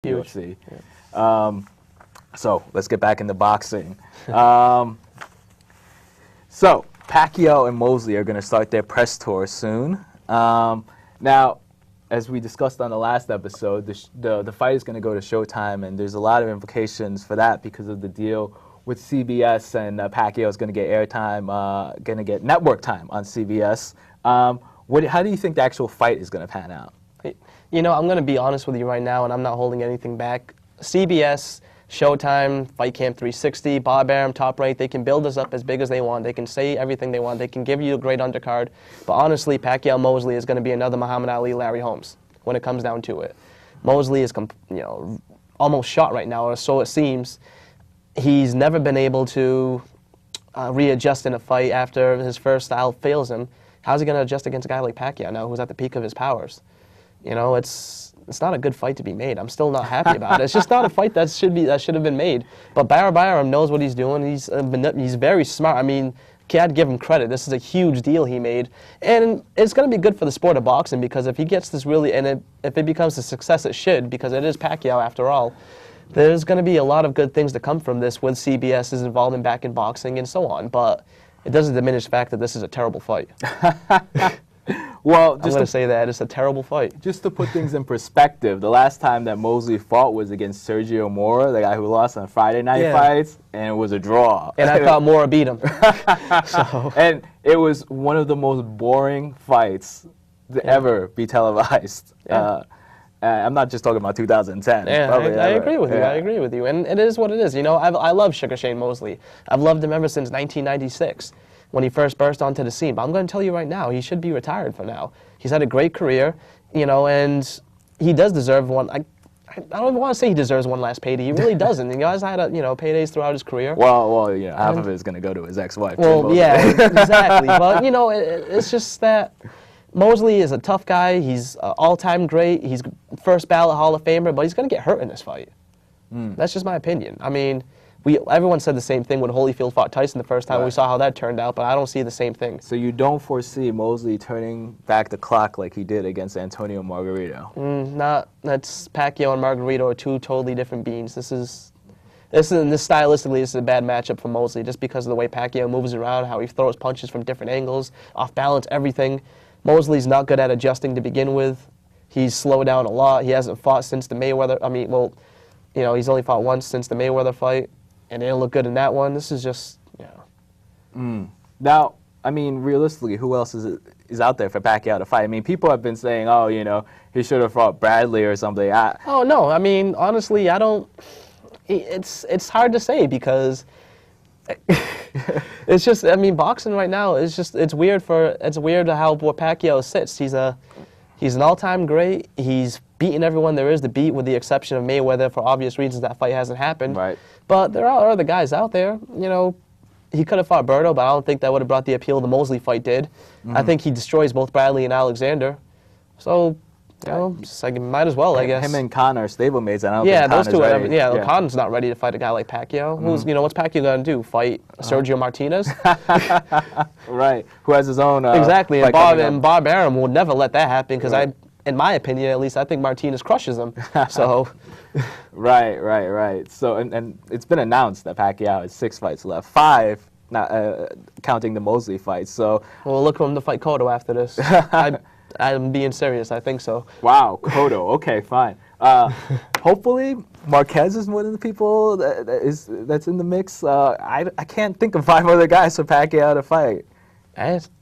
UFC. So let's get back into boxing. So Pacquiao and Mosley are going to start their press tour soon. Now, as we discussed on the last episode, the fight is going to go to Showtime, and there's a lot of implications for that because of the deal with CBS, and Pacquiao is going to get airtime, going to get network time on CBS. How do you think the actual fight is going to pan out? You know, I'm going to be honest with you right now, and I'm not holding anything back. CBS, Showtime, Fight Camp 360, Bob Arum, Top Rank, they can build us up as big as they want. They can say everything they want. They can give you a great undercard. But honestly, Pacquiao Mosley is going to be another Muhammad Ali, Larry Holmes when it comes down to it. Mosley is almost shot right now, or so it seems. He's never been able to readjust in a fight after his first style fails him. How's he going to adjust against a guy like Pacquiao now, who's at the peak of his powers? You know, it's not a good fight to be made. I'm still not happy about it. It's just not a fight that should have been made. But Arum knows what he's doing. He's very smart. I mean, I'd give him credit. This is a huge deal he made, and it's going to be good for the sport of boxing because if he gets this really, and if it becomes the success it should, because it is Pacquiao after all, there's going to be a lot of good things to come from this with CBS's involvement back in boxing and so on. But it doesn't diminish the fact that this is a terrible fight. Well, I'm going to say that. It's a terrible fight. Just to put things in perspective, the last time that Mosley fought was against Sergio Mora, the guy who lost on Friday Night Fights, and it was a draw. And I thought Mora beat him. And it was one of the most boring fights to ever be televised. I'm not just talking about 2010. Yeah, I agree with you. I agree with you. And it is what it is. You know, I love Sugar Shane Mosley. I've loved him ever since 1996. When he first burst onto the scene. But I'm going to tell you right now, he should be retired for now. He's had a great career, you know, and he does deserve one. I don't want to say he deserves one last payday. He really doesn't. He has had, paydays throughout his career. Well, half of it is going to go to his ex-wife. Well, yeah, exactly. But, you know, it's just that Mosley is a tough guy. He's all-time great. He's first ballot Hall of Famer, but he's going to get hurt in this fight. That's just my opinion. I mean, everyone said the same thing when Holyfield fought Tyson the first time. We saw how that turned out, but I don't see the same thing. So you don't foresee Mosley turning back the clock like he did against Antonio Margarito? That's Pacquiao and Margarito are two totally different beings. Stylistically, this is a bad matchup for Mosley just because of the way Pacquiao moves around, how he throws punches from different angles, off balance, everything. Mosley's not good at adjusting to begin with. He's slowed down a lot. He hasn't fought since the Mayweather. He's only fought once since the Mayweather fight. And they didn't look good in that one. This is just, Now, I mean, realistically, who else is out there for Pacquiao to fight? I mean, people have been saying, oh, he should have fought Bradley or something. Oh, no. I mean, honestly, I don't. It's hard to say because it's just, I mean, boxing right now is just, it's weird how Pacquiao sits. He's an all-time great. He's beaten everyone there is to beat, with the exception of Mayweather. For obvious reasons, that fight hasn't happened. Right. But there are other guys out there. You know, he could have fought Berto, but I don't think that would have brought the appeal the Mosley fight did. I think he destroys both Bradley and Alexander. So, might as well, I guess. Him and Conor are stablemates. I don't think those two are. Yeah, Connor's not ready to fight a guy like Pacquiao. Who's, what's Pacquiao going to do? Fight Sergio Martinez? Right. Who has his own. Exactly. And Bob Arum will never let that happen because in my opinion, at least, I think Martinez crushes him. So. Right. So, and it's been announced that Pacquiao has 6 fights left, 5, not counting the Mosley fight. So. Well, look for him to fight Cotto after this. I'm being serious. I think so. Wow, Cotto. Okay, fine. Hopefully, Marquez is one of the people that's in the mix. I can't think of 5 other guys for Pacquiao to fight.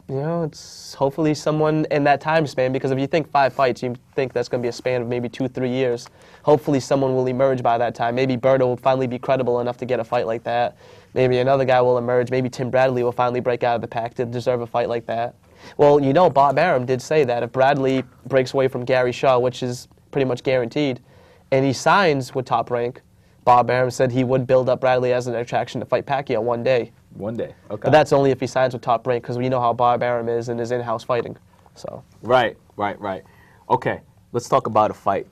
It's hopefully someone in that time span, because if you think 5 fights, you think that's going to be a span of maybe 2-3 years. Hopefully someone will emerge by that time. Maybe Berto will finally be credible enough to get a fight like that. Maybe another guy will emerge. Maybe Tim Bradley will finally break out of the pack to deserve a fight like that. Well, Bob Arum did say that if Bradley breaks away from Gary Shaw, which is pretty much guaranteed, and he signs with Top Rank, Bob Arum said he would build up Bradley as an attraction to fight Pacquiao one day. One day, okay. But that's only if he signs with Top Rank, because we know how Bob Arum is in his in-house fighting. So. Right. Okay, let's talk about a fight